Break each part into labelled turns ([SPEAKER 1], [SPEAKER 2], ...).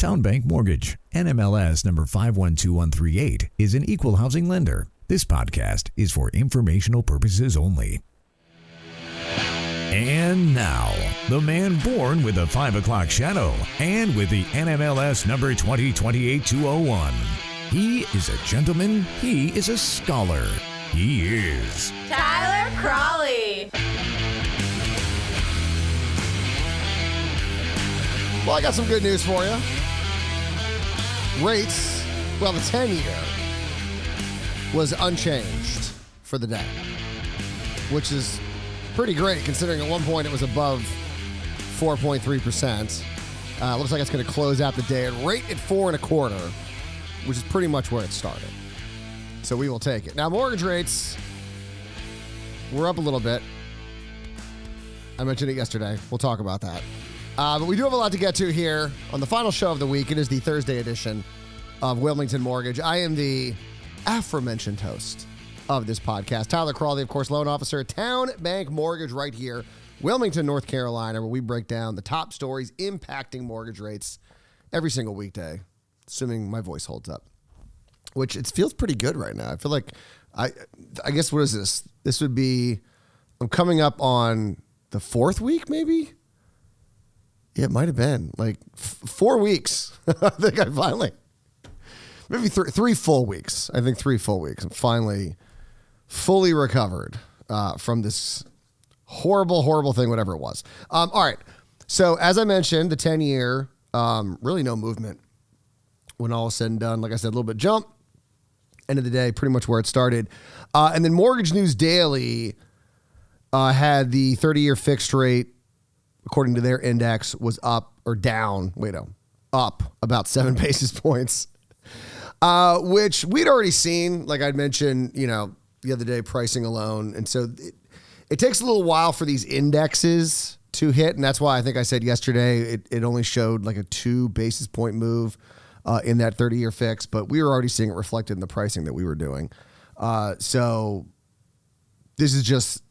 [SPEAKER 1] Town Bank Mortgage, NMLS number 512138, is an equal housing lender. This podcast is for informational purposes only. And now, the man born with a 5 o'clock shadow and with the NMLS number 2028-201. He is a gentleman. He is a scholar. He is
[SPEAKER 2] Tyler Crawley.
[SPEAKER 3] Well, I got some good news for you. Rates, well, the 10-year was unchanged for the day, which is pretty great considering at one point it was above 4.3%. Looks like it's going to close out the day at 4.25%, which is pretty much where it started. So we will take it. Now, mortgage rates, we're up a little bit. I mentioned it yesterday. We'll talk about that. But we do have a lot to get to here on the final show of the week. It is the Thursday edition of Wilmington Mortgage. I am the aforementioned host of this podcast, Tyler Crawley, of course, loan officer at Town Bank Mortgage right here, Wilmington, North Carolina, where we break down the top stories impacting mortgage rates every single weekday, assuming my voice holds up, which it feels pretty good right now. I feel like, I guess, what is this? This would be, I'm coming up on the fourth week, maybe? Yeah, it might have been like 4 weeks. I think I finally, maybe three full weeks. I think 3 full weeks. I'm finally fully recovered from this horrible, horrible thing, whatever it was. All right. So as I mentioned, the 10-year, really no movement when all is said and done. Like I said, a little bit jump. End of the day, pretty much where it started. And then Mortgage News Daily had the 30-year fixed rate, according to their index, was up or down. Up about 7 basis points, which we'd already seen. Like I'd mentioned, the other day, pricing alone. And so it takes a little while for these indexes to hit. And that's why I think I said yesterday it only showed like a 2 basis point move in that 30-year fix. But we were already seeing it reflected in the pricing that we were doing. So this is just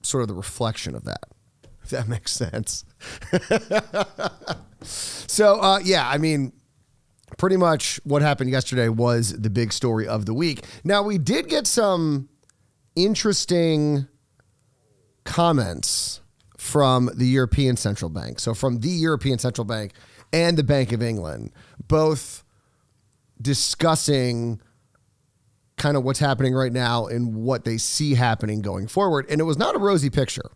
[SPEAKER 3] sort of the reflection of that. If that makes sense. So, I mean, pretty much what happened yesterday was the big story of the week. Now, we did get some interesting comments from the European Central Bank. So from the European Central Bank and the Bank of England, both discussing kind of what's happening right now and what they see happening going forward. And it was not a rosy picture.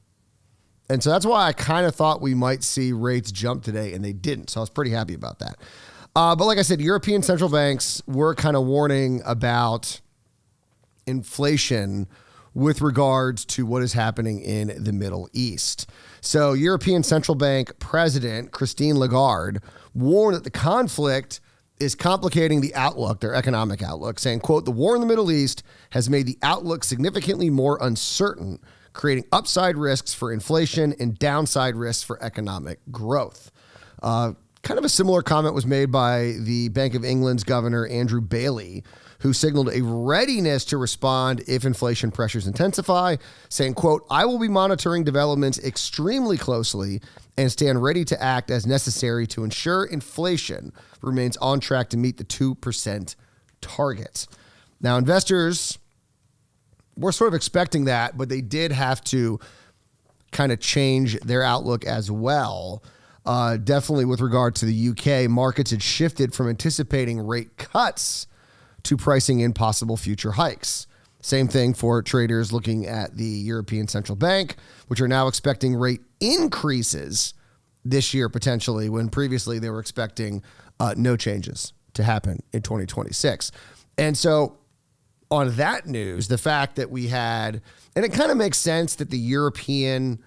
[SPEAKER 3] And so that's why I kind of thought we might see rates jump today, and they didn't. So I was pretty happy about that. But like I said, European central banks were kind of warning about inflation with regards to what is happening in the Middle East. So European Central Bank President Christine Lagarde warned that the conflict is complicating the outlook, their economic outlook, saying, quote, "The war in the Middle East has made the outlook significantly more uncertain, creating upside risks for inflation and downside risks for economic growth." Kind of a similar comment was made by the Bank of England's Governor Andrew Bailey, who signaled a readiness to respond if inflation pressures intensify, saying, quote, "I will be monitoring developments extremely closely and stand ready to act as necessary to ensure inflation remains on track to meet the 2% target." Now, investors were sort of expecting that, but they did have to kind of change their outlook as well. Definitely with regard to the UK, markets had shifted from anticipating rate cuts to pricing in possible future hikes. Same thing for traders looking at the European Central Bank, which are now expecting rate increases this year potentially, when previously they were expecting no changes to happen in 2026. And so on that news, the fact that we had, and it kind of makes sense that the European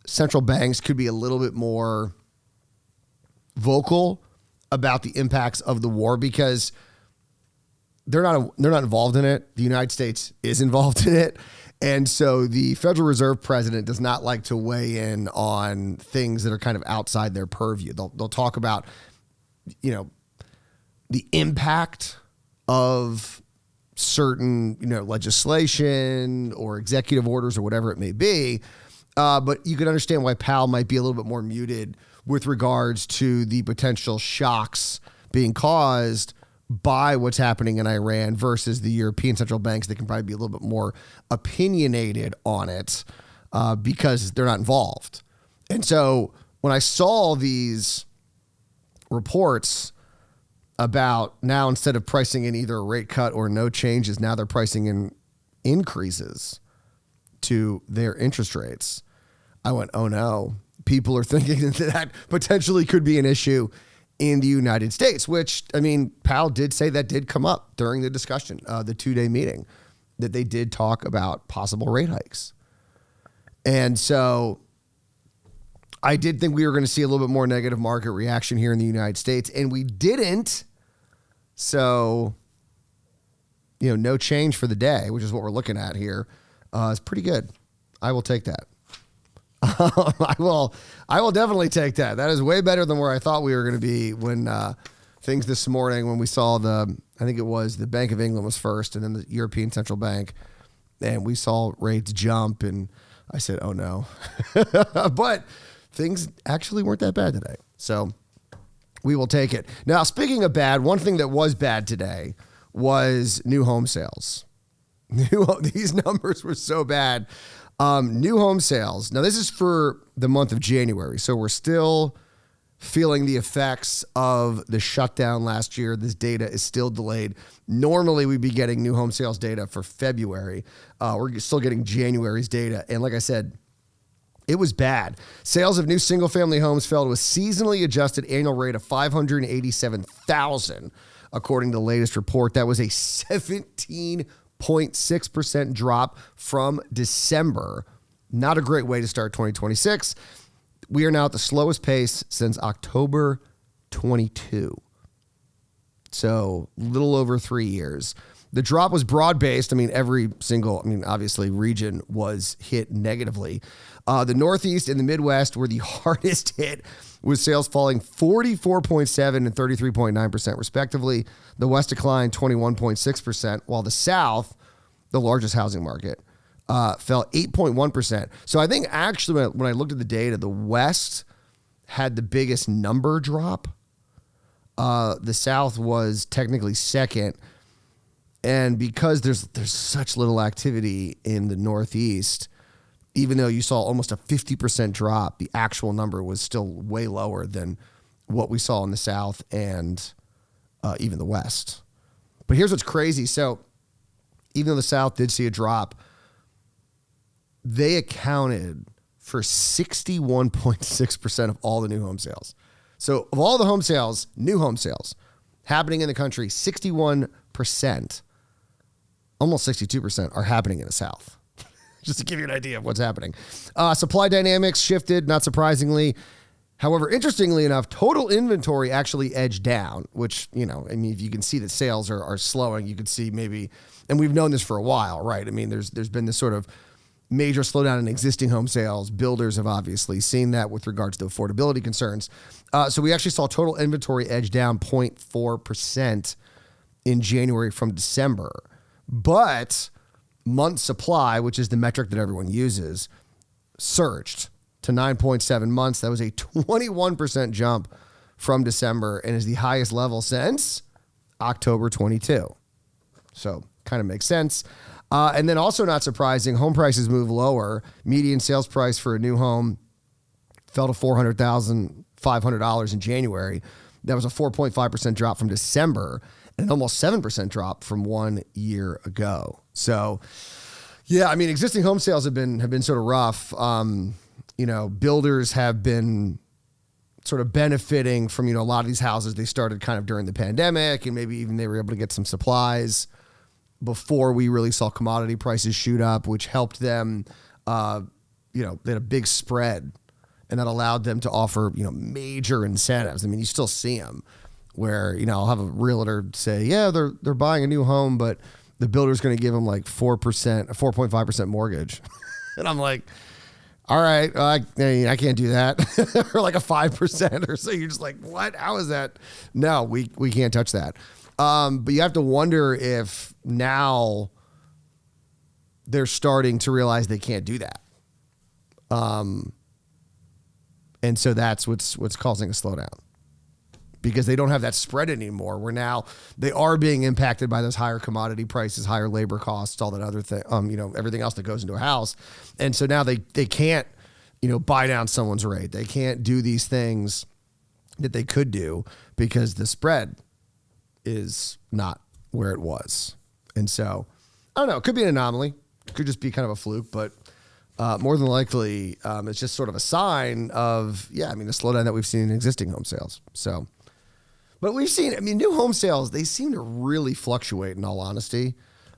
[SPEAKER 3] central banks could be a little bit more vocal about the impacts of the war because they're not involved in it. The United States is involved in it. And so the Federal Reserve president does not like to weigh in on things that are kind of outside their purview. They'll talk about, the impact of certain, legislation or executive orders or whatever it may be. But you can understand why Powell might be a little bit more muted with regards to the potential shocks being caused by what's happening in Iran versus the European central banks. They can probably be a little bit more opinionated on it because they're not involved. And so when I saw these reports about now, instead of pricing in either a rate cut or no changes, now they're pricing in increases to their interest rates, I went, oh no, people are thinking that potentially could be an issue in the United States, which, I mean, Powell did say that did come up during the discussion, the 2-day meeting, that they did talk about possible rate hikes. And so I did think we were going to see a little bit more negative market reaction here in the United States, and we didn't. So, no change for the day, which is what we're looking at here. It's pretty good. I will take that. I will definitely take that. That is way better than where I thought we were going to be when things this morning, when we saw I think it was the Bank of England was first and then the European Central Bank, and we saw rates jump, and I said, oh no. But things actually weren't that bad today. So we will take it. Now, speaking of bad, one thing that was bad today was new home sales. These numbers were so bad. New home sales. Now, this is for the month of January, so we're still feeling the effects of the shutdown last year. This data is still delayed. Normally, we'd be getting new home sales data for February. We're still getting January's data. And like I said, it was bad. Sales of new single-family homes fell to a seasonally adjusted annual rate of 587,000, according to the latest report. That was a 17.6% drop from December. Not a great way to start 2026. We are now at the slowest pace since October 22. So a little over 3 years. The drop was broad-based. Obviously region was hit negatively. The Northeast and the Midwest were the hardest hit, with sales falling 44.7% and 33.9% respectively. The West declined 21.6%, while the South, the largest housing market, fell 8.1%. So I think actually when I looked at the data, the West had the biggest number drop. The South was technically second. And because there's such little activity in the Northeast, even though you saw almost a 50% drop, the actual number was still way lower than what we saw in the South and even the West. But here's what's crazy. So even though the South did see a drop, they accounted for 61.6% of all the new home sales. So of all the home sales, new home sales happening in the country, 61%, almost 62% are happening in the South. Just to give you an idea of what's happening. Supply dynamics shifted, not surprisingly. However, interestingly enough, total inventory actually edged down, which, if you can see that sales are slowing, you could see maybe, and we've known this for a while, right? There's been this sort of major slowdown in existing home sales. Builders have obviously seen that with regards to affordability concerns. So we actually saw total inventory edge down 0.4% in January from December. But month supply, which is the metric that everyone uses, surged to 9.7 months. That was a 21% jump from December and is the highest level since October 22. So kind of makes sense. And then also not surprising, home prices move lower. Median sales price for a new home fell to $400,500 in January. That was a 4.5% drop from December and almost 7% drop from 1 year ago. So, yeah, existing home sales have been sort of rough. Builders have been sort of benefiting from, a lot of these houses they started kind of during the pandemic, and maybe even they were able to get some supplies before we really saw commodity prices shoot up, which helped them. They had a big spread, and that allowed them to offer, major incentives. You still see them where, I'll have a realtor say, yeah, they're buying a new home, but the builder's going to give them like 4%, a 4.5% mortgage. And I'm like, all right, I can't do that. Or like a 5% or so. You're just like, what? How is that? No, we can't touch that. But you have to wonder if now they're starting to realize they can't do that. And so that's what's causing a slowdown, because they don't have that spread anymore, where now they are being impacted by those higher commodity prices, higher labor costs, all that other thing, everything else that goes into a house. And so now they can't, buy down someone's rate. They can't do these things that they could do because the spread is not where it was. And so, I don't know, it could be an anomaly. It could just be kind of a fluke, but more than likely, it's just sort of a sign of, the slowdown that we've seen in existing home sales. So, but we've seen, new home sales, they seem to really fluctuate, in all honesty.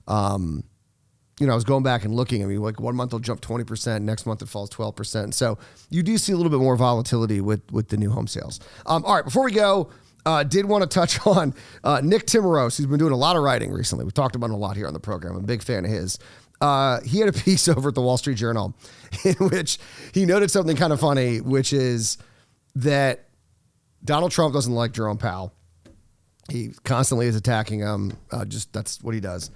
[SPEAKER 3] I was going back and looking. Like 1 month will jump 20%, next month it falls 12%. So you do see a little bit more volatility with the new home sales. All right, before we go, did want to touch on Nick Timiraos, who's been doing a lot of writing recently. We've talked about him a lot here on the program. I'm a big fan of his. He had a piece over at the Wall Street Journal in which he noted something kind of funny, which is that Donald Trump doesn't like Jerome Powell. He constantly is attacking him. That's what he does.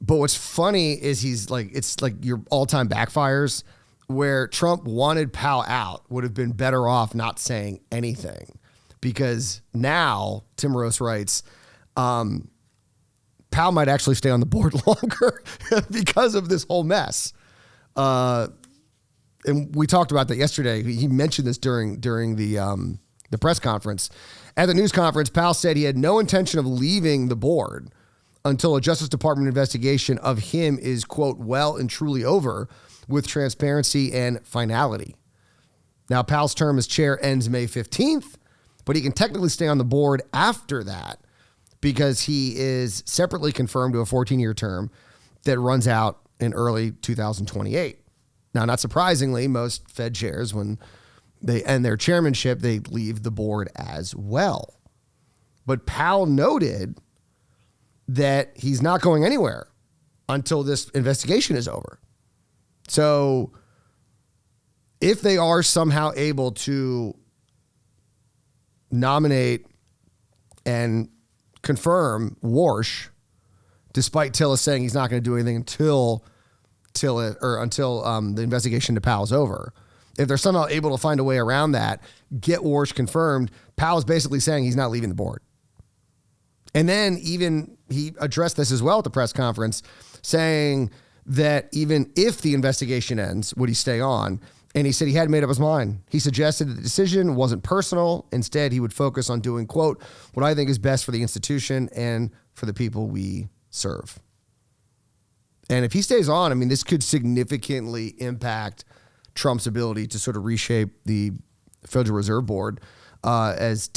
[SPEAKER 3] But what's funny is it's like your all-time backfires, where Trump wanted Powell out, would have been better off not saying anything, because now, Timiraos writes, Powell might actually stay on the board longer because of this whole mess. And we talked about that yesterday. He mentioned this during the press conference. At the news conference, Powell said he had no intention of leaving the board until a Justice Department investigation of him is, quote, well and truly over, with transparency and finality. Now, Powell's term as chair ends May 15th, but he can technically stay on the board after that, because he is separately confirmed to a 14-year term that runs out in early 2028. Now, not surprisingly, most Fed chairs, when they end their chairmanship, they leave the board as well. But Powell noted that he's not going anywhere until this investigation is over. So if they are somehow able to nominate and confirm Warsh, despite Tillis saying he's not going to do anything until the investigation to Powell's over, if they're somehow able to find a way around that, get Warsh confirmed, Powell's basically saying he's not leaving the board. And then even he addressed this as well at the press conference, saying that even if the investigation ends, would he stay on? And he said he hadn't made up his mind. He suggested that the decision wasn't personal. Instead, he would focus on doing, quote, what I think is best for the institution and for the people we serve. And if he stays on, this could significantly impact Trump's ability to sort of reshape the Federal Reserve Board, as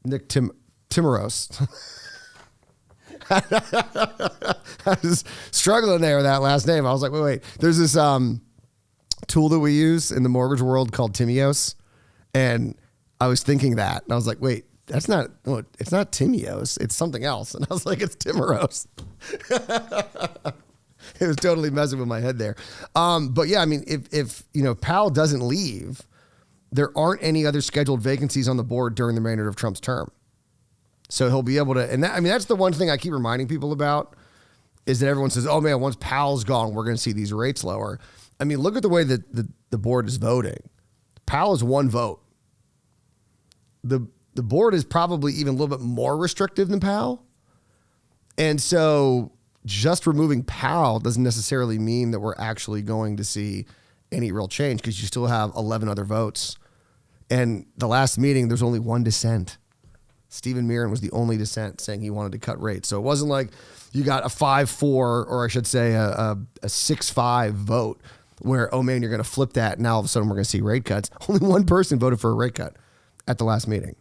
[SPEAKER 3] Nick Timiraos. I was struggling there with that last name. I was like, wait. There's this tool that we use in the mortgage world called Timiraos, and I was thinking that, and I was like, wait, it's not Timiraos, it's something else. And I was like, it's Timiraos. It was totally messing with my head there. But yeah, if Powell doesn't leave, there aren't any other scheduled vacancies on the board during the remainder of Trump's term. So he'll be able to, and that's the one thing I keep reminding people about, is that everyone says, oh man, once Powell's gone, we're going to see these rates lower. Look at the way that the board is voting. Powell is one vote. The board is probably even a little bit more restrictive than Powell. And so just removing Powell doesn't necessarily mean that we're actually going to see any real change, because you still have 11 other votes. And the last meeting, there's only one dissent. Stephen Mirren was the only dissent, saying he wanted to cut rates. So it wasn't like you got a 5-4, or I should say a 6-5 vote where, oh man, you're going to flip that, and now all of a sudden we're going to see rate cuts. Only one person voted for a rate cut at the last meeting.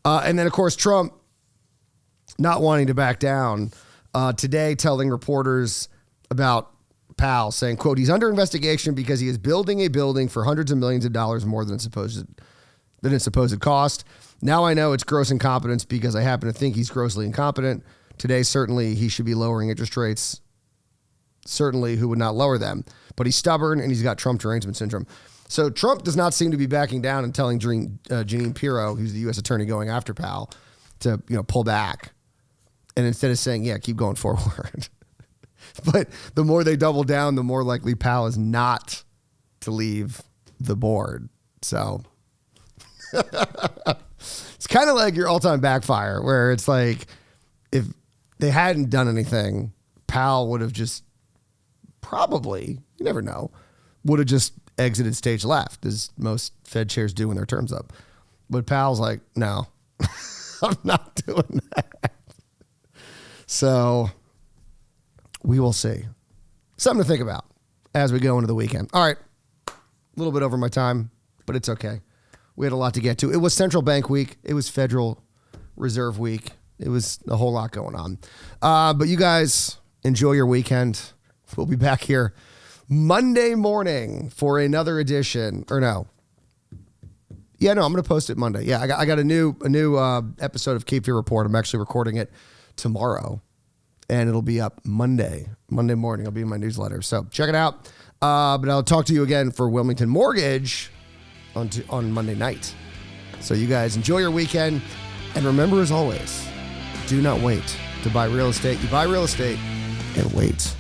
[SPEAKER 3] And then, of course, Trump not wanting to back down today, telling reporters about Powell, saying, quote, he's under investigation because he is building a building for hundreds of millions of dollars more than its supposed cost. Now I know it's gross incompetence because I happen to think he's grossly incompetent. Today, certainly he should be lowering interest rates. Certainly, who would not lower them? But he's stubborn and he's got Trump derangement syndrome. So Trump does not seem to be backing down and telling Jeanine Pirro, who's the U.S. attorney going after Powell, to pull back. And instead of saying, yeah, keep going forward. But the more they double down, the more likely Powell is not to leave the board. So it's kind of like your all-time backfire, where it's like if they hadn't done anything, Powell would have just probably, you never know, would have just exited stage left, as most Fed chairs do when their term's up. But Powell's like, no, I'm not doing that. So we will see. Something to think about as we go into the weekend. All right. A little bit over my time, but it's okay. We had a lot to get to. It was central bank week. It was Federal Reserve week. It was a whole lot going on. But you guys enjoy your weekend. We'll be back here Monday morning for another edition. Or no. Yeah, no, I'm going to post it Monday. Yeah, I got a new episode of Cape Fear Report. I'm actually recording it tomorrow, and it'll be up Monday morning. It'll be in my newsletter. So check it out. But I'll talk to you again for Wilmington Mortgage on Monday night. So you guys enjoy your weekend. And remember, as always, do not wait to buy real estate. You buy real estate and wait.